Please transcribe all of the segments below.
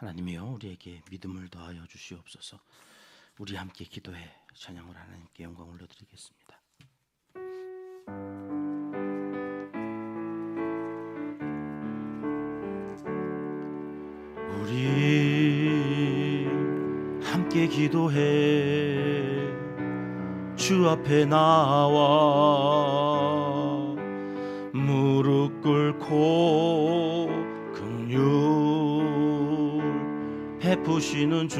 하나님이여, 우리에게 믿음을 더하여 주시옵소서. 우리 함께 기도해 찬양을 하나님께 영광 올려드리겠습니다. 우리 함께 기도해 주 앞에 나와 무릎 꿇고 긍휼 베푸시는 주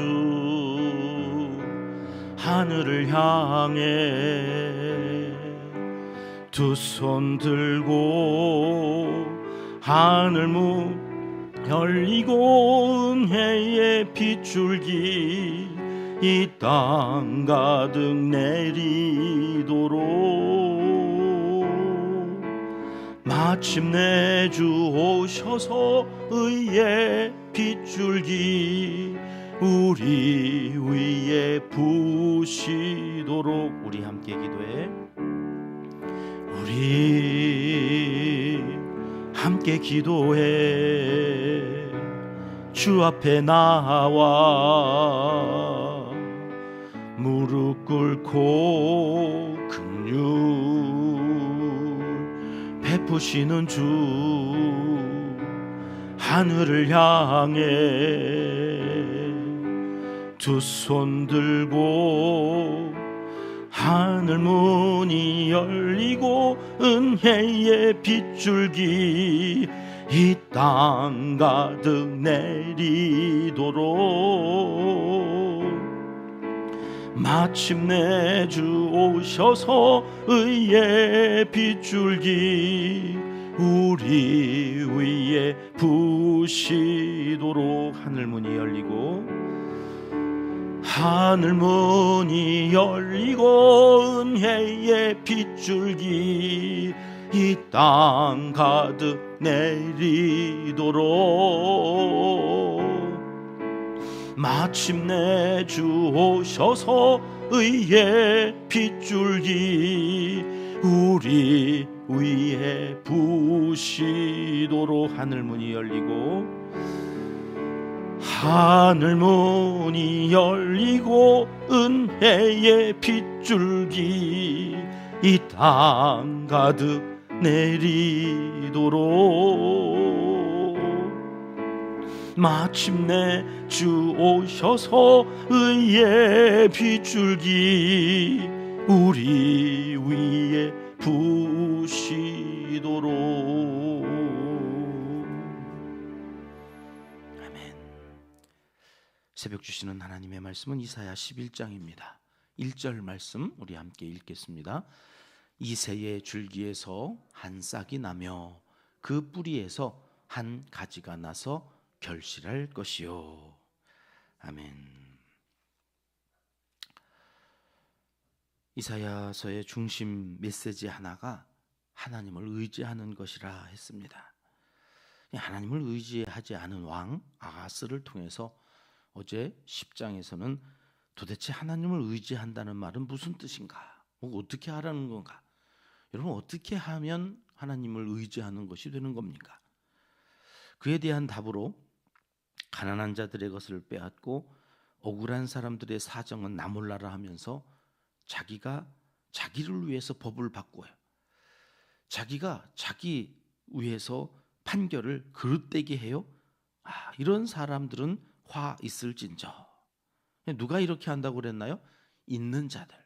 하늘을 향해 두 손 들고 하늘 문 열리고 은혜의 빗줄기 이 땅 가득 내리도록 마침내 주 오셔서 의의 빗줄기 우리 위에 부으시도록. 우리 함께 기도해. 우리 함께 기도해 주 앞에 나와 무릎 꿇고 긍휼 베푸시는 주 하늘을 향해 두 손 들고 하늘 문이 열리고 은혜의 빗줄기 이 땅 가득 내리도록 마침내 주 오셔서 의의 빗줄기 우리 위에 부으시도록. 하늘 문이 열리고 하늘 문이 열리고 은혜의 빗줄기 이 땅 가득 내리도록 마침내 주 오셔서 의의 빗줄기 우리 위에 부으시도록. 하늘 문이 열리고 하늘 문이 열리고 은혜의 빗줄기 이 땅 가득 내리도록 마침내 주 오셔서 의의 빗줄기 우리 위에 부으시도록. 아멘. 새벽 주시는 하나님의 말씀은 이사야 11장입니다. 1절 말씀 우리 함께 읽겠습니다. 이새의 줄기에서 한 싹이 나며 그 뿌리에서 한 가지가 나서 결실할 것이요. 아멘. 이사야서의 중심 메시지 하나가 하나님을 의지하는 것이라 했습니다. 하나님을 의지하지 않은 왕 아하스를 통해서 어제 10장에서는 도대체 하나님을 의지한다는 말은 무슨 뜻인가? 어떻게 하라는 건가? 여러분, 어떻게 하면 하나님을 의지하는 것이 되는 겁니까? 그에 대한 답으로 가난한 자들의 것을 빼앗고 억울한 사람들의 사정은 나 몰라라 하면서 자기가 자기를 위해서 법을 바꾸어요. 자기가 자기 위해서 판결을 그릇되게 해요. 이런 사람들은 화 있을진저. 누가 이렇게 한다고 그랬나요? 있는 자들,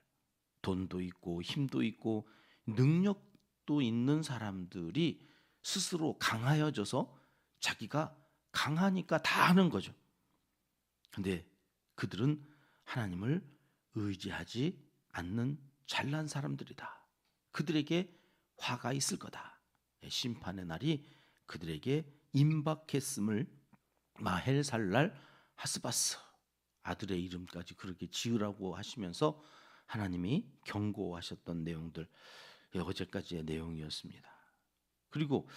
돈도 있고 힘도 있고 능력도 있는 사람들이 스스로 강하여져서 자기가 강하니까 다 하는 거죠. 근데 그들은 하나님을 의지하지 않는 잘난 사람들이다. 그들에게 화가 있을 거다. 심판의 날이 그들에게 임박했음을 마헬살랄 하스바스, 아들의 이름까지 그렇게 지으라고 하시면서 하나님이 경고하셨던 내용들, 어제까지의 내용이었습니다. 그리고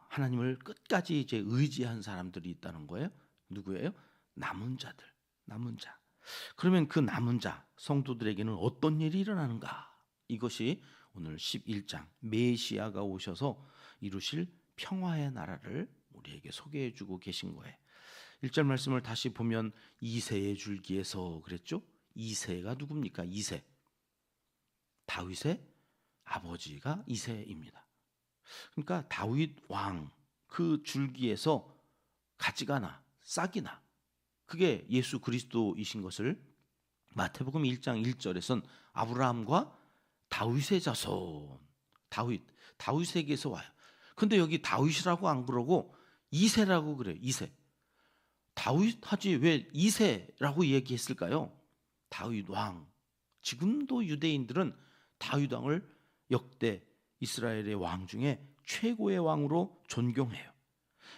하나님을 끝까지 이제 의지한 사람들이 있다는 거예요. 누구예요? 남은 자들, 남은 자. 그러면 그 남은 자 성도들에게는 어떤 일이 일어나는가? 이것이 오늘 11장 메시아가 오셔서 이루실 평화의 나라를 우리에게 소개해 주고 계신 거예요. 1절 말씀을 다시 보면 이새의 줄기에서 그랬죠? 이새가 누굽니까? 이새. 다윗의 아버지가 이새입니다. 그러니까 다윗 왕 그 줄기에서 가지가 나, 싹이 나. 그게 예수 그리스도이신 것을 마태복음 1장 1절에선 아브라함과 다윗의 자손, 다윗에게서 와요. 근데 여기 다윗이라고 안 그러고 이새라고 그래요. 이새. 다윗 하지 왜 이새라고 얘기했을까요? 다윗 왕. 지금도 유대인들은 다윗 왕을 역대 이스라엘의 왕 중에 최고의 왕으로 존경해요.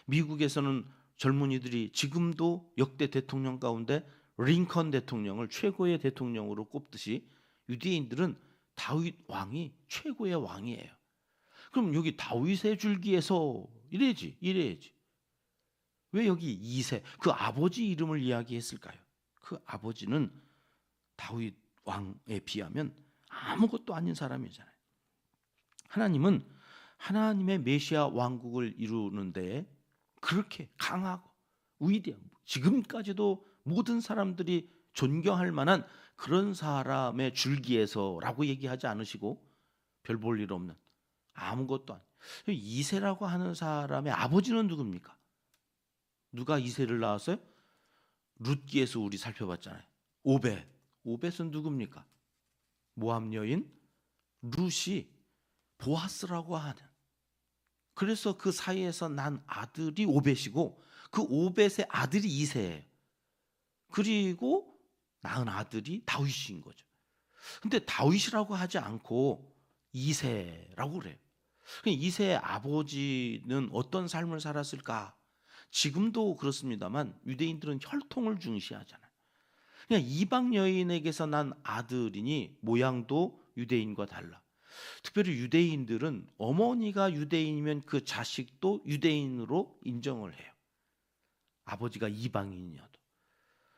미국에서는 젊은이들이 지금도 역대 대통령 가운데 링컨 대통령을 최고의 대통령으로 꼽듯이 유대인들은 다윗 왕이 최고의 왕이에요. 그럼 여기 다윗의 줄기에서 이래야지. 왜 여기 이새, 그 아버지 이름을 이야기했을까요? 그 아버지는 다윗 왕에 비하면 아무것도 아닌 사람이잖아요. 하나님은 하나님의 메시아 왕국을 이루는데 그렇게 강하고 위대한, 지금까지도 모든 사람들이 존경할 만한 그런 사람의 줄기에서라고 얘기하지 않으시고 별 볼 일 없는 아무것도 아닌 이새라고 하는 사람의 아버지는 누굽니까? 누가 이새를 낳았어요? 룻기에서 우리 살펴봤잖아요. 오벳은 누굽니까? 모압 여인 룻이 보아스라고 하는, 그래서 그 사이에서 난 아들이 오벳이고 그 오벳의 아들이 이새예요. 그리고 낳은 아들이 다윗인 거죠. 근데 다윗이라고 하지 않고 이새라고 그래요. 이새의 아버지는 어떤 삶을 살았을까? 지금도 그렇습니다만 유대인들은 혈통을 중시하잖아요. 그냥 이방 여인에게서 난 아들이니 모양도 유대인과 달라. 특별히 유대인들은 어머니가 유대인이면 그 자식도 유대인으로 인정을 해요. 아버지가 이방인이어도.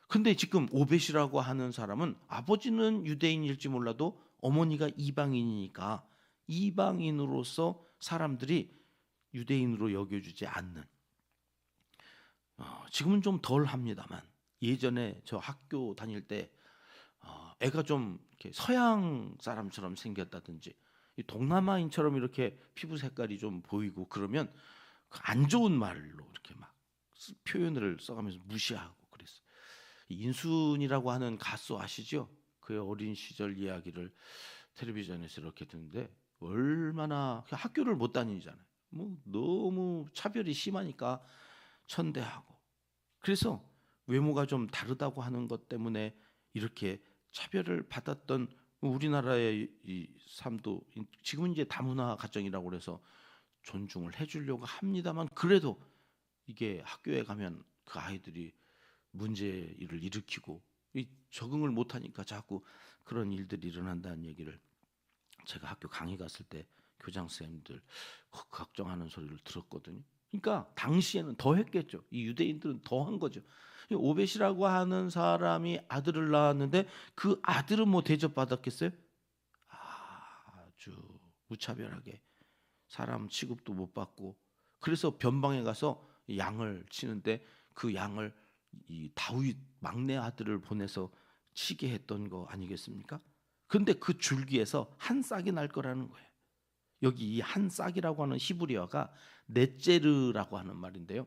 근데 지금 오벳이라고 하는 사람은 아버지는 유대인일지 몰라도 어머니가 이방인이니까 이방인으로서 사람들이 유대인으로 여겨주지 않는, 지금은 좀 덜 합니다만 예전에 저 학교 다닐 때 애가 좀 이렇게 서양 사람처럼 생겼다든지 동남아인처럼 이렇게 피부 색깔이 좀 보이고 그러면 안 좋은 말로 이렇게 막 표현을 써가면서 무시하고 그랬어요. 인순이라고 하는 가수 아시죠? 그의 어린 시절 이야기를 텔레비전에서 이렇게 듣는데 얼마나 학교를 못 다니잖아요. 뭐 너무 차별이 심하니까 천대하고, 그래서 외모가 좀 다르다고 하는 것 때문에 이렇게 차별을 받았던 우리나라의 이 삶도 지금은 이제 다문화 가정이라고 그래서 존중을 해주려고 합니다만, 그래도 이게 학교에 가면 그 아이들이 문제를 일으키고 적응을 못하니까 자꾸 그런 일들이 일어난다는 얘기를 제가 학교 강의 갔을 때 교장 선생님들 걱정하는 소리를 들었거든요. 그러니까 당시에는 더 했겠죠. 이 유대인들은 더 한 거죠. 오벳이라고 하는 사람이 아들을 낳았는데 그 아들은 뭐 대접받았겠어요? 아주 무차별하게 사람 취급도 못 받고, 그래서 변방에 가서 양을 치는데 그 양을 이 다윗 막내 아들을 보내서 치게 했던 거 아니겠습니까? 근데 그 줄기에서 한 싹이 날 거라는 거예요. 여기 이 한 싹이라고 하는 히브리어가 넷제르라고 하는 말인데요.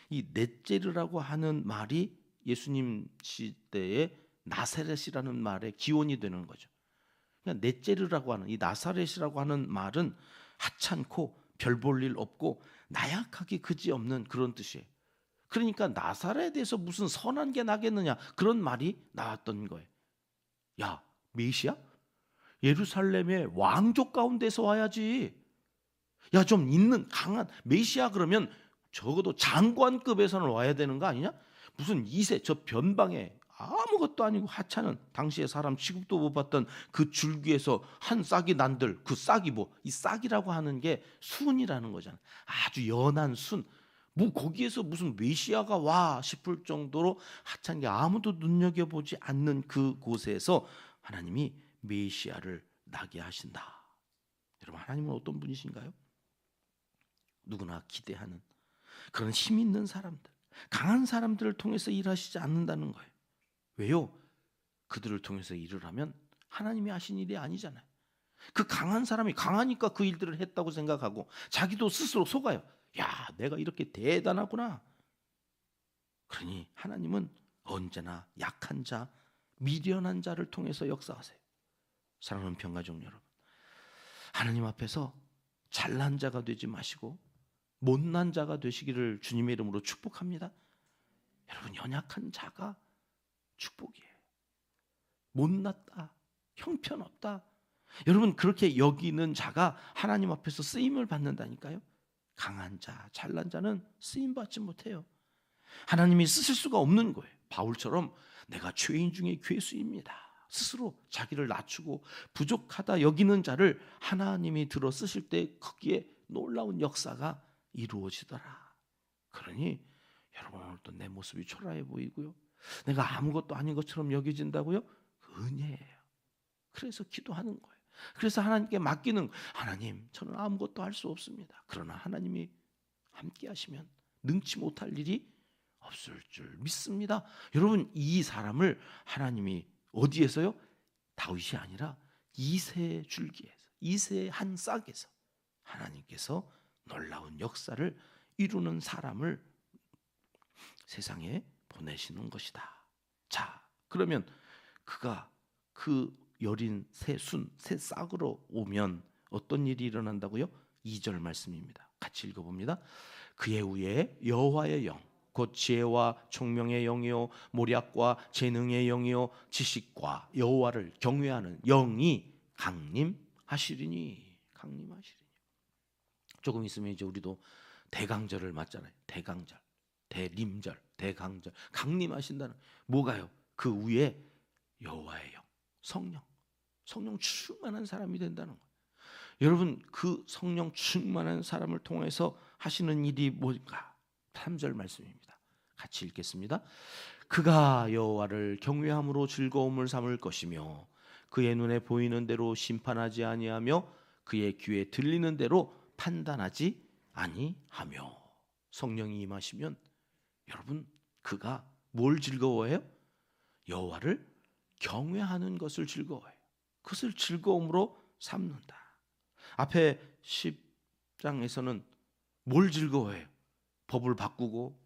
이 넷제르라고 하는 말이 예수님 시대의 나사렛이라는 말의 기원이 되는 거죠. 그러니까 넷제르라고 하는 이 나사렛이라고 하는 말은 하찮고 별 볼 일 없고 나약하기 그지없는 그런 뜻이에요. 그러니까 나사렛에서 무슨 선한 게 나겠느냐 그런 말이 나왔던 거예요. 야, 메시아? 예루살렘의 왕족 가운데서 와야지. 야, 좀 있는 강한 메시아 그러면 적어도 장관급에서는 와야 되는 거 아니냐? 무슨 이세 저 변방에 아무것도 아니고 하찮은 당시에 사람 취급도 못 받던 그 줄기에서 한 싹이 난들, 그 싹이 뭐 이 싹이라고 하는 게 순이라는 거잖아. 아주 연한 순. 뭐 거기에서 무슨 메시아가 와 싶을 정도로 하찮은 게 아무도 눈여겨보지 않는 그 곳에서 하나님이 메시아를 나게 하신다. 여러분, 하나님은 어떤 분이신가요? 누구나 기대하는 그런 힘 있는 사람들, 강한 사람들을 통해서 일하시지 않는다는 거예요. 왜요? 그들을 통해서 일을 하면 하나님이 하신 일이 아니잖아요. 그 강한 사람이 강하니까 그 일들을 했다고 생각하고 자기도 스스로 속아요. 야, 내가 이렇게 대단하구나. 그러니 하나님은 언제나 약한 자, 미련한 자를 통해서 역사하세요. 사랑하는 평가족 여러분, 하나님 앞에서 잘난 자가 되지 마시고 못난 자가 되시기를 주님의 이름으로 축복합니다. 여러분, 연약한 자가 축복이에요. 못났다, 형편없다, 여러분 그렇게 여기는 자가 하나님 앞에서 쓰임을 받는다니까요. 강한 자, 잘난 자는 쓰임 받지 못해요. 하나님이 쓰실 수가 없는 거예요. 바울처럼 내가 죄인 중에 괴수입니다, 스스로 자기를 낮추고 부족하다 여기는 자를 하나님이 들어 쓰실 때 거기에 놀라운 역사가 이루어지더라. 그러니 여러분, 오늘도 내 모습이 초라해 보이고요, 내가 아무것도 아닌 것처럼 여겨진다고요? 은혜예요. 그래서 기도하는 거예요. 그래서 하나님께 맡기는, 하나님 저는 아무것도 할 수 없습니다. 그러나 하나님이 함께 하시면 능치 못할 일이 없을 줄 믿습니다. 여러분, 이 사람을 하나님이 어디에서요? 다윗이 아니라 이새의 줄기에서, 이새의 한 싹에서 하나님께서 놀라운 역사를 이루는 사람을 세상에 보내시는 것이다. 자, 그러면 그가 그 여린 새 싹으로 오면 어떤 일이 일어난다고요? 2절 말씀입니다. 같이 읽어봅니다. 그의 후에 여호와의 영, 곧 지혜와 총명의 영이요 모략과 재능의 영이요 지식과 여호와를 경외하는 영이 강림하시리니. 강림하시리니. 조금 있으면 이제 우리도 대강절을 맞잖아요. 대강절, 대림절, 대강절. 강림하신다는, 뭐가요? 그 위에 여호와의 영, 성령 충만한 사람이 된다는 거예요. 여러분, 그 성령 충만한 사람을 통해서 하시는 일이 뭔가? 3절 말씀입니다. 같이 읽겠습니다. 그가 여호와를 경외함으로 즐거움을 삼을 것이며 그의 눈에 보이는 대로 심판하지 아니하며 그의 귀에 들리는 대로 판단하지 아니하며. 성령이 임하시면 여러분, 그가 뭘 즐거워해요? 여호와를 경외하는 것을 즐거워해요. 그것을 즐거움으로 삼는다. 앞에 10장에서는 뭘 즐거워해요? 법을 바꾸고,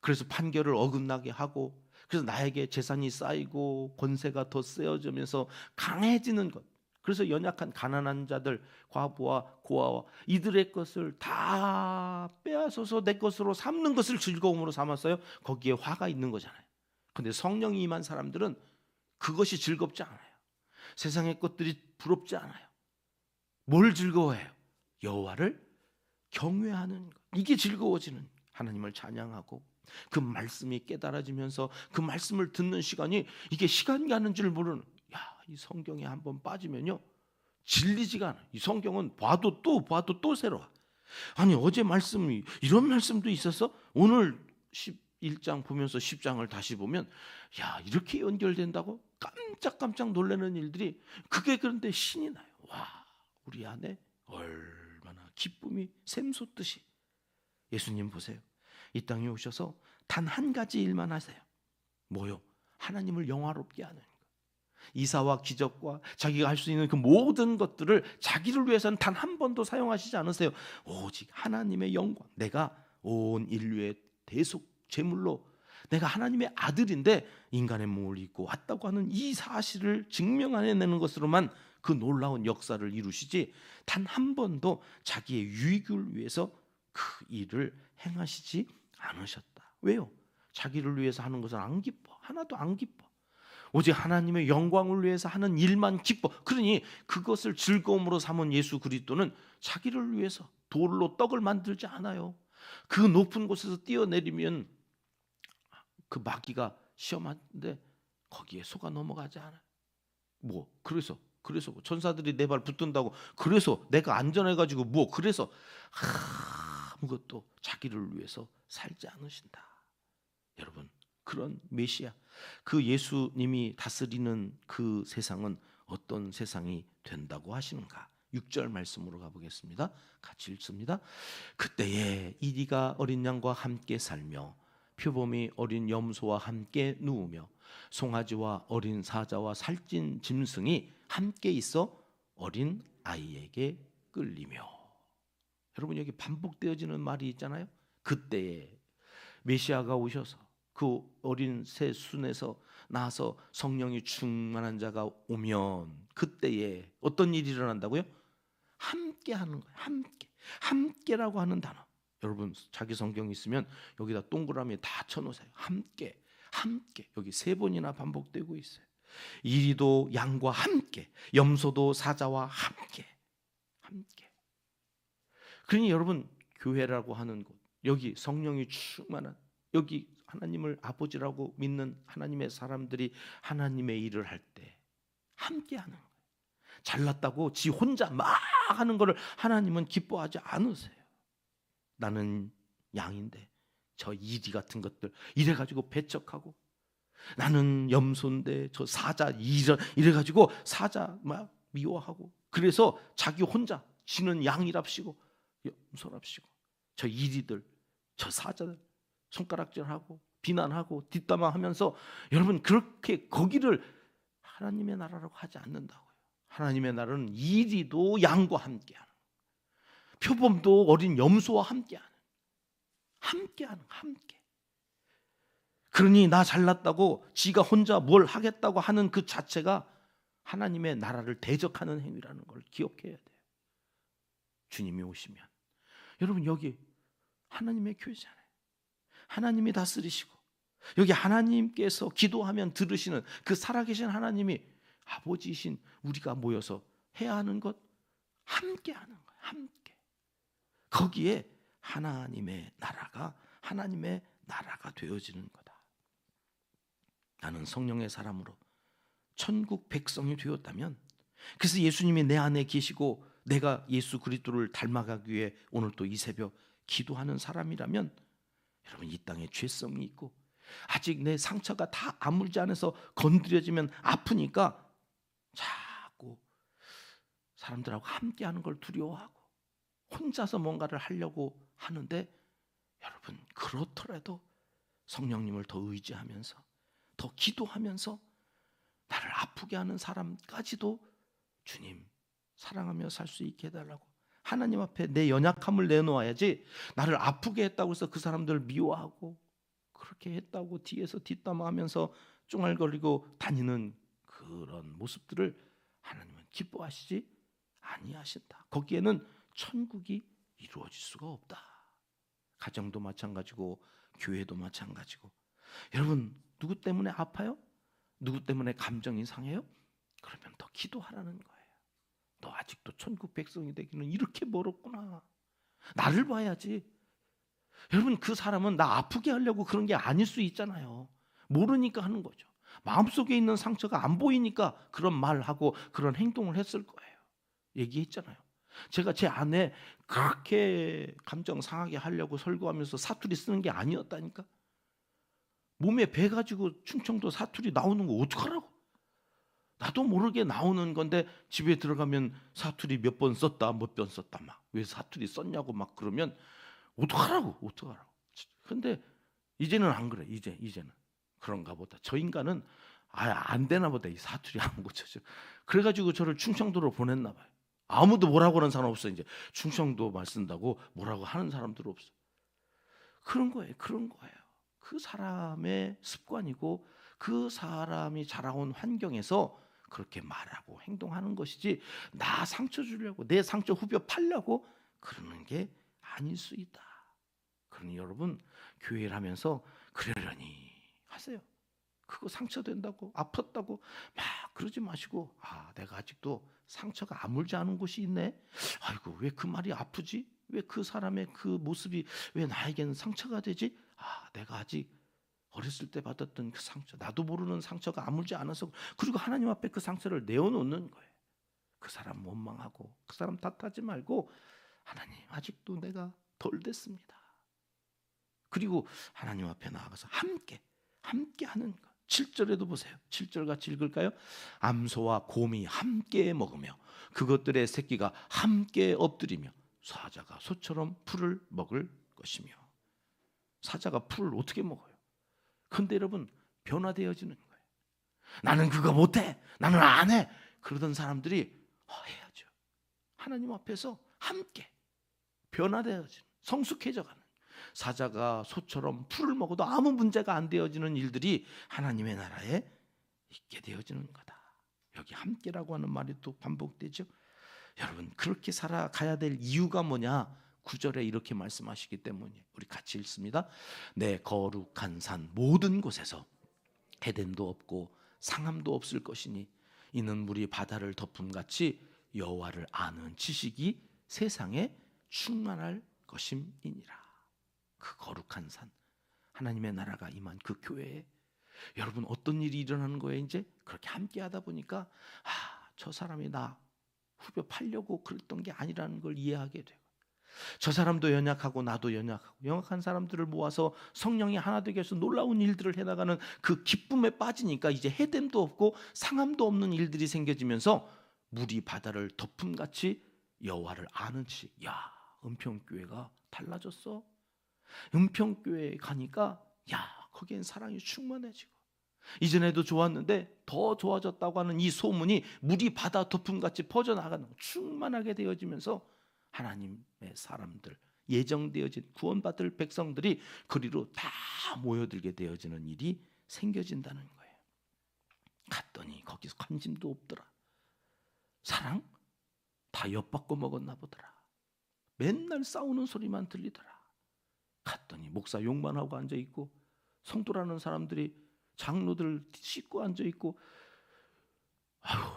그래서 판결을 어긋나게 하고, 그래서 나에게 재산이 쌓이고 권세가 더 세워지면서 강해지는 것. 그래서 연약한 가난한 자들, 과부와 고아와 이들의 것을 다 빼앗아서 내 것으로 삼는 것을 즐거움으로 삼았어요. 거기에 화가 있는 거잖아요. 그런데 성령이 임한 사람들은 그것이 즐겁지 않아요. 세상의 것들이 부럽지 않아요. 뭘 즐거워해요? 여호와를 경외하는 것. 이게 즐거워지는, 하나님을 찬양하고 그 말씀이 깨달아지면서 그 말씀을 듣는 시간이, 이게 시간이 가는 줄 모르는. 이 성경에 한번 빠지면요 질리지가 않아요. 이 성경은 봐도 또 새로워. 아니, 어제 말씀이 이런 말씀도 있었어? 오늘 11장 보면서 10장을 다시 보면 이렇게 연결된다고 깜짝 놀라는 일들이, 그게 그런데 신이 나요. 와, 우리 안에 얼마나 기쁨이 샘솟듯이. 예수님 보세요. 이 땅에 오셔서 단 한 가지 일만 하세요. 뭐요? 하나님을 영화롭게 하는 것. 이사와 기적과 자기가 할 수 있는 그 모든 것들을 자기를 위해서는 단 한 번도 사용하시지 않으세요. 오직 하나님의 영광, 내가 온 인류의 대속 제물로, 내가 하나님의 아들인데 인간의 몸을 입고 왔다고 하는 이 사실을 증명해내는 것으로만 그 놀라운 역사를 이루시지, 단 한 번도 자기의 유익을 위해서 그 일을 행하시지 않으셨다. 왜요? 자기를 위해서 하는 것은 안 기뻐. 하나도 안 기뻐. 오직 하나님의 영광을 위해서 하는 일만 기뻐. 그러니 그것을 즐거움으로 삼은 예수 그리스도는 자기를 위해서 돌로 떡을 만들지 않아요. 그 높은 곳에서 뛰어내리면 그 마귀가 시험하는데 거기에 속아 넘어가지 않아요. 그래서 천사들이 내 발 붙든다고 그래서 내가 안전해가지고 그래서 아무것도 자기를 위해서 살지 않으신다. 여러분, 그런 메시아, 그 예수님이 다스리는 그 세상은 어떤 세상이 된다고 하시는가? 6절 말씀으로 가보겠습니다. 같이 읽습니다. 그때에 이리가 어린 양과 함께 살며 표범이 어린 염소와 함께 누우며 송아지와 어린 사자와 살찐 짐승이 함께 있어 어린 아이에게 끌리며. 여러분, 여기 반복되어지는 말이 있잖아요. 그때에 메시아가 오셔서 그 어린 새 순에서 나서 성령이 충만한 자가 오면 그때에 어떤 일이 일어난다고요? 함께 하는 거예요. 함께. 함께라고 하는 단어. 여러분, 자기 성경 있으면 여기다 동그라미 다 쳐놓으세요. 함께. 함께. 여기 3번이나 반복되고 있어요. 이리도 양과 함께, 염소도 사자와 함께. 함께. 그러니 여러분, 교회라고 하는 곳, 여기 성령이 충만한, 여기 하나님을 아버지라고 믿는 하나님의 사람들이 하나님의 일을 할 때 함께 하는 거예요. 잘났다고 지 혼자 막 하는 거를 하나님은 기뻐하지 않으세요. 나는 양인데 저 이리 같은 것들 이래가지고 배척하고, 나는 염소인데 저 사자 이래가지고 사자 막 미워하고, 그래서 자기 혼자 지는 양이랍시고 염소랍시고 저 이리들 저 사자들 손가락질하고 비난하고 뒷담화하면서, 여러분 그렇게 거기를 하나님의 나라라고 하지 않는다고요. 하나님의 나라는 이리도 양과 함께하는, 표범도 어린 염소와 함께하는, 함께. 그러니 나 잘났다고 지가 혼자 뭘 하겠다고 하는 그 자체가 하나님의 나라를 대적하는 행위라는 걸 기억해야 돼요. 주님이 오시면 여러분, 여기 하나님의 교회잖아요. 하나님이 다스리시고 여기 하나님께서 기도하면 들으시는 그 살아계신 하나님이 아버지이신 우리가 모여서 해야 하는 것, 함께 하는 거예요. 함께. 거기에 하나님의 나라가 되어지는 거다. 나는 성령의 사람으로 천국 백성이 되었다면, 그래서 예수님이 내 안에 계시고 내가 예수 그리스도를 닮아가기 위해 오늘 또 이 새벽 기도하는 사람이라면, 여러분 이 땅에 죄성이 있고 아직 내 상처가 다 아물지 않아서 건드려지면 아프니까 자꾸 사람들하고 함께하는 걸 두려워하고 혼자서 뭔가를 하려고 하는데, 여러분 그렇더라도 성령님을 더 의지하면서 더 기도하면서 나를 아프게 하는 사람까지도 주님 사랑하며 살 수 있게 해달라고 하나님 앞에 내 연약함을 내놓아야지, 나를 아프게 했다고 해서 그 사람들을 미워하고 그렇게 했다고 뒤에서 뒷담화하면서 쫑알거리고 다니는 그런 모습들을 하나님은 기뻐하시지 아니하신다. 거기에는 천국이 이루어질 수가 없다. 가정도 마찬가지고 교회도 마찬가지고. 여러분 누구 때문에 아파요? 누구 때문에 감정이 상해요? 그러면 더 기도하라는 거예요. 너 아직도 천국 백성이 되기는 이렇게 멀었구나. 나를 봐야지. 여러분 그 사람은 나 아프게 하려고 그런 게 아닐 수 있잖아요. 모르니까 하는 거죠. 마음속에 있는 상처가 안 보이니까 그런 말하고 그런 행동을 했을 거예요. 얘기했잖아요. 제가 제 아내 그렇게 감정 상하게 하려고 설교하면서 사투리 쓰는 게 아니었다니까. 몸에 배 가지고 충청도 사투리 나오는 거 어떡하라고. 나도 모르게 나오는 건데 집에 들어가면 사투리 몇 번 썼다 몇 번 썼다 막 왜 사투리 썼냐고 막 그러면 어떡하라고. 근데 이제는 안 그래. 이제는 그런가 보다. 저 인간은 안 되나 보다. 이 사투리 안 고쳐져. 그래가지고 저를 충청도로 보냈나 봐요. 아무도 뭐라고 하는 사람 없어. 이제 충청도 말 쓴다고 뭐라고 하는 사람들 없어. 그런 거예요. 그 사람의 습관이고 그 사람이 자라온 환경에서 그렇게 말하고 행동하는 것이지, 나 상처 주려고 내 상처 후벼 팔려고 그러는 게 아닐 수 있다. 그러니 여러분 교회를 하면서 그러려니 하세요. 그거 상처된다고 아팠다고 막 그러지 마시고, 내가 아직도 상처가 아물지 않은 곳이 있네. 아이고 왜 그 말이 아프지? 왜 그 사람의 그 모습이 왜 나에게는 상처가 되지? 내가 아직 어렸을 때 받았던 그 상처, 나도 모르는 상처가 아물지 않아서. 그리고 하나님 앞에 그 상처를 내어놓는 거예요. 그 사람 원망하고 그 사람 탓하지 말고, 하나님 아직도 내가 덜 됐습니다. 그리고 하나님 앞에 나아가서 함께 하는 것. 7절에도 보세요. 7절 같이 읽을까요? 암소와 곰이 함께 먹으며 그것들의 새끼가 함께 엎드리며 사자가 소처럼 풀을 먹을 것이며. 사자가 풀을 어떻게 먹어요? 근데 여러분 변화되어지는 거예요. 나는 그거 못해, 나는 안 해, 그러던 사람들이 해야죠. 하나님 앞에서 함께 변화되어지는, 성숙해져가는, 사자가 소처럼 풀을 먹어도 아무 문제가 안 되어지는 일들이 하나님의 나라에 있게 되어지는 거다. 여기 함께라고 하는 말이 또 반복되죠. 여러분 그렇게 살아가야 될 이유가 뭐냐? 9절에 이렇게 말씀하시기 때문에 우리 같이 읽습니다. 내 거룩한 산 모든 곳에서 해됨도 없고 상함도 없을 것이니 이는 물이 바다를 덮음같이 여호와를 아는 지식이 세상에 충만할 것임이니라. 그 거룩한 산, 하나님의 나라가 임한 그 교회에 여러분 어떤 일이 일어나는 거예요? 이제 그렇게 함께 하다 보니까 저 사람이 나 후벼 팔려고 그랬던 게 아니라는 걸 이해하게 되고, 저 사람도 연약하고 나도 연약하고, 연약한 사람들을 모아서 성령이 하나 되게 해서 놀라운 일들을 해나가는 그 기쁨에 빠지니까 이제 해됨도 없고 상함도 없는 일들이 생겨지면서 물이 바다를 덮음같이 여호와를 아는 지. 야, 은평교회가 달라졌어. 은평교회에 가니까 거기엔 사랑이 충만해지고, 이전에도 좋았는데 더 좋아졌다고 하는 이 소문이 물이 바다 덮음같이 퍼져나가는, 충만하게 되어지면서 하나님의 사람들, 예정되어진 구원받을 백성들이 그리로 다 모여들게 되어지는 일이 생겨진다는 거예요. 갔더니 거기서 관심도 없더라. 사랑? 다 엿바꿔 먹었나 보더라. 맨날 싸우는 소리만 들리더라. 갔더니 목사 욕만 하고 앉아있고, 성도라는 사람들이 장로들 씻고 앉아있고,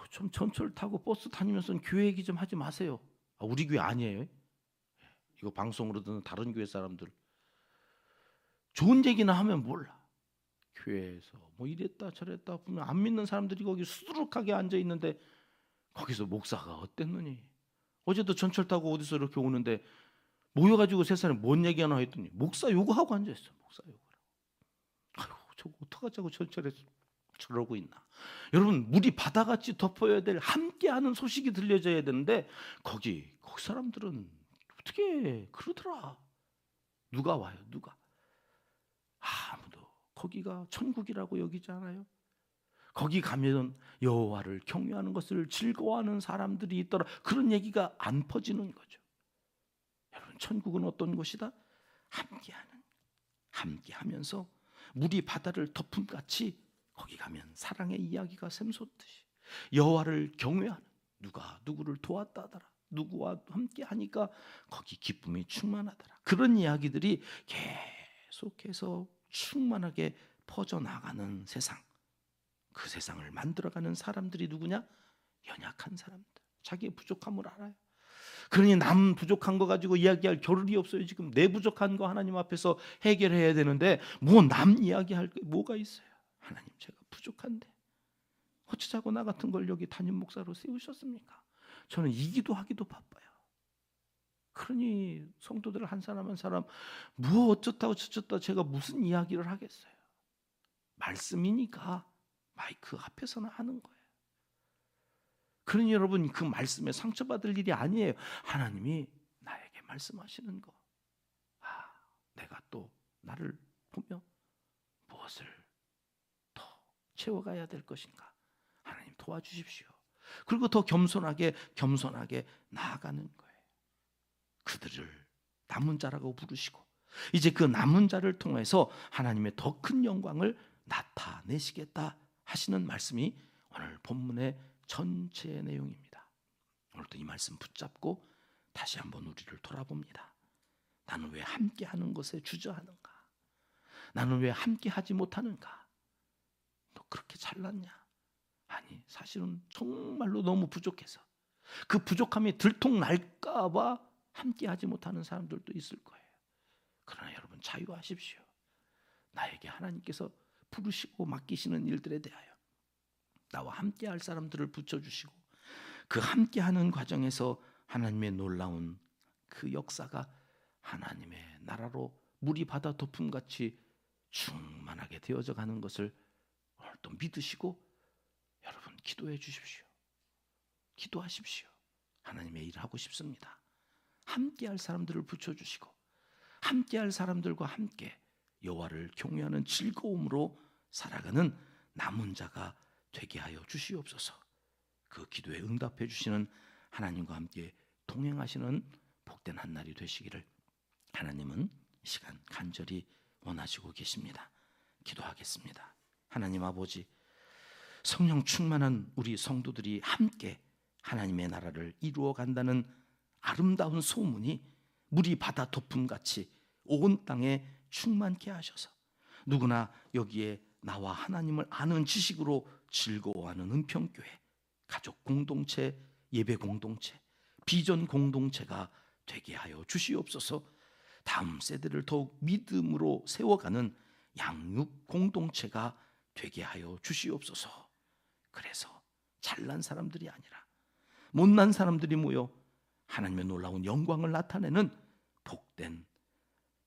좀 전철 타고 버스 다니면서 교회 얘기 좀 하지 마세요. 우리 교회 아니에요. 이거 방송으로 듣는 다른 교회 사람들 좋은 얘기나 하면 몰라. 교회에서 뭐 이랬다 저랬다 보면 안 믿는 사람들이 거기 수두룩하게 앉아있는데 거기서 목사가 어땠느니, 어제도 전철 타고 어디서 이렇게 오는데 모여가지고 세상에 뭔 얘기하나 했더니 목사 요구하고 앉아있어. 목사 요구라고. 저거 어떡하자고 전철에서 저러고 있나. 여러분 물이 바다같이 덮어야 될 함께하는 소식이 들려져야 되는데 거기 사람들은 어떻게 그러더라. 누가 와요? 누가? 아무도. 거기가 천국이라고 여기지 않아요? 거기 가면 여호와를 경외하는 것을 즐거워하는 사람들이 있더라. 그런 얘기가 안 퍼지는 거죠. 여러분 천국은 어떤 곳이다? 함께하는, 함께하면서 물이 바다를 덮음같이 거기 가면 사랑의 이야기가 샘솟듯이 여호와를 경외하는, 누가 누구를 도왔다더라, 누구와 함께 하니까 거기 기쁨이 충만하더라. 그런 이야기들이 계속해서 충만하게 퍼져나가는 세상, 그 세상을 만들어가는 사람들이 누구냐? 연약한 사람들, 자기의 부족함을 알아요. 그러니 남 부족한 거 가지고 이야기할 겨를이 없어요. 지금 내 부족한 거 하나님 앞에서 해결해야 되는데 뭐 남 이야기할 게 뭐가 있어요? 하나님 제가 부족한데 어쩌자고 나 같은 걸 여기 담임 목사로 세우셨습니까? 저는 이 기도하기도 바빠요. 그러니 성도들 한 사람 한 사람 뭐 어쩌다고 저쩌다 제가 무슨 이야기를 하겠어요. 말씀이니까 마이크 앞에서나 하는 거예요. 그러니 여러분 그 말씀에 상처받을 일이 아니에요. 하나님이 나에게 말씀하시는 거, 내가 또 나를 보며 무엇을 더 채워가야 될 것인가, 하나님 도와주십시오. 그리고 더 겸손하게 나아가는 거예요. 그들을 남은 자라고 부르시고 이제 그 남은 자를 통해서 하나님의 더 큰 영광을 나타내시겠다 하시는 말씀이 오늘 본문의 전체의 내용입니다. 오늘도 이 말씀 붙잡고 다시 한번 우리를 돌아봅니다. 나는 왜 함께하는 것에 주저하는가? 나는 왜 함께하지 못하는가? 너 그렇게 잘났냐? 아니 사실은 정말로 너무 부족해서 그 부족함이 들통날까 봐 함께하지 못하는 사람들도 있을 거예요. 그러나 여러분 자유하십시오. 나에게 하나님께서 부르시고 맡기시는 일들에 대하여 나와 함께할 사람들을 붙여주시고 그 함께하는 과정에서 하나님의 놀라운 그 역사가 하나님의 나라로 물이 바다 덮음같이 충만하게 되어져 가는 것을 오늘 또 믿으시고 여러분 기도해 주십시오. 기도하십시오. 하나님의 일을 하고 싶습니다. 함께할 사람들을 붙여주시고 함께할 사람들과 함께 여호와를 경외하는 즐거움으로 살아가는 남은 자가 되게 하여 주시옵소서. 그 기도에 응답해 주시는 하나님과 함께 동행하시는 복된 한 날이 되시기를 하나님은 이 시간 간절히 원하시고 계십니다. 기도하겠습니다. 하나님 아버지, 성령 충만한 우리 성도들이 함께 하나님의 나라를 이루어 간다는 아름다운 소문이 물이 바다 덮음같이 온 땅에 충만케 하셔서 누구나 여기에 나와 하나님을 아는 지식으로 즐거워하는 은평교회, 가족 공동체, 예배 공동체, 비전 공동체가 되게 하여 주시옵소서. 다음 세대를 더욱 믿음으로 세워가는 양육 공동체가 되게 하여 주시옵소서. 그래서 잘난 사람들이 아니라 못난 사람들이 모여 하나님의 놀라운 영광을 나타내는 복된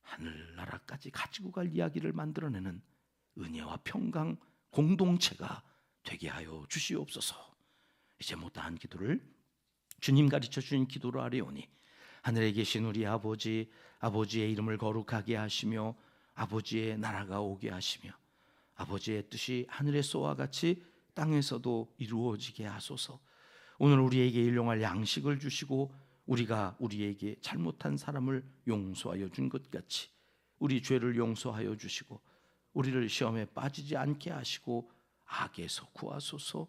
하늘나라까지 가지고 갈 이야기를 만들어내는 은혜와 평강 공동체가 되게 하여 주시옵소서. 이제 못다한 기도를 주님 가르쳐 주신 기도로 아뢰오니 하늘에 계신 우리 아버지, 아버지의 이름을 거룩하게 하시며 아버지의 나라가 오게 하시며 아버지의 뜻이 하늘에서와 같이 땅에서도 이루어지게 하소서. 오늘 우리에게 일용할 양식을 주시고 우리가 우리에게 잘못한 사람을 용서하여 준 것 같이 우리 죄를 용서하여 주시고 우리를 시험에 빠지지 않게 하시고 악에서 구하소서.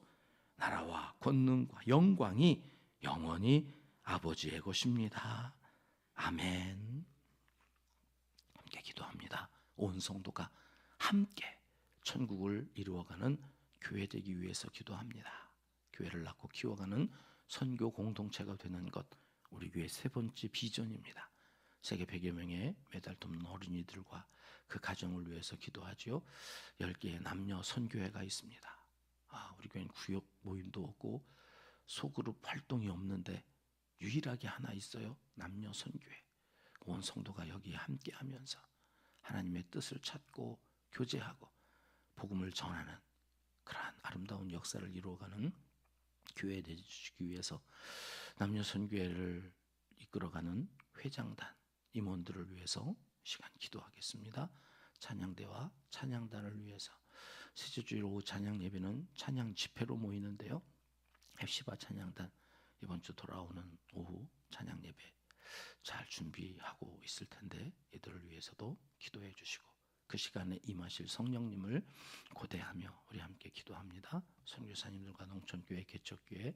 나라와 권능과 영광이 영원히 아버지의 것입니다. 아멘. 함께 기도합니다. 온 성도가 함께 천국을 이루어가는 교회 되기 위해서 기도합니다. 교회를 낳고 키워가는 선교 공동체가 되는 것, 우리 교회 세 번째 비전입니다. 세계 100여 명의 매달 돕는 어린이들과 그 가정을 위해서 기도하지요. 10개의 남녀 선교회가 있습니다. 우리 교회는 구역 모임도 없고 소그룹 활동이 없는데 유일하게 하나 있어요. 남녀 선교회. 온 성도가 여기에 함께하면서 하나님의 뜻을 찾고 교제하고 복음을 전하는 그러한 아름다운 역사를 이루어가는 교회 되시기 위해서 남녀 선교회를 이끌어가는 회장단 임원들을 위해서 시간 기도하겠습니다. 찬양대와 찬양단을 위해서 셋째 주일 오후 찬양 예배는 찬양 집회로 모이는데요. 헵시바 찬양단 이번 주 돌아오는 오후 찬양 예배 잘 준비하고 있을 텐데 이들을 위해서도 기도해 주시고 그 시간에 임하실 성령님을 고대하며 우리 함께 기도합니다. 선교사님들과 농촌교회 개척교회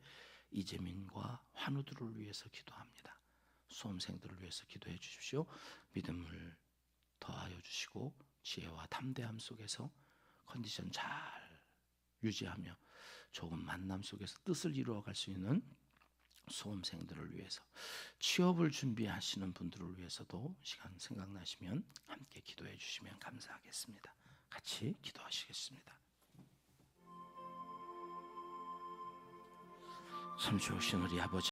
이재민과 환우들을 위해서 기도합니다. 수험생들을 위해서 기도해 주십시오. 믿음을 더하여 주시고 지혜와 담대함 속에서 컨디션 잘 유지하며 좋은 만남 속에서 뜻을 이루어갈 수 있는 수험생들을 위해서, 취업을 준비하시는 분들을 위해서도 시간 생각나시면 함께 기도해 주시면 감사하겠습니다. 같이 기도하시겠습니다. 참 좋으신 우리 아버지,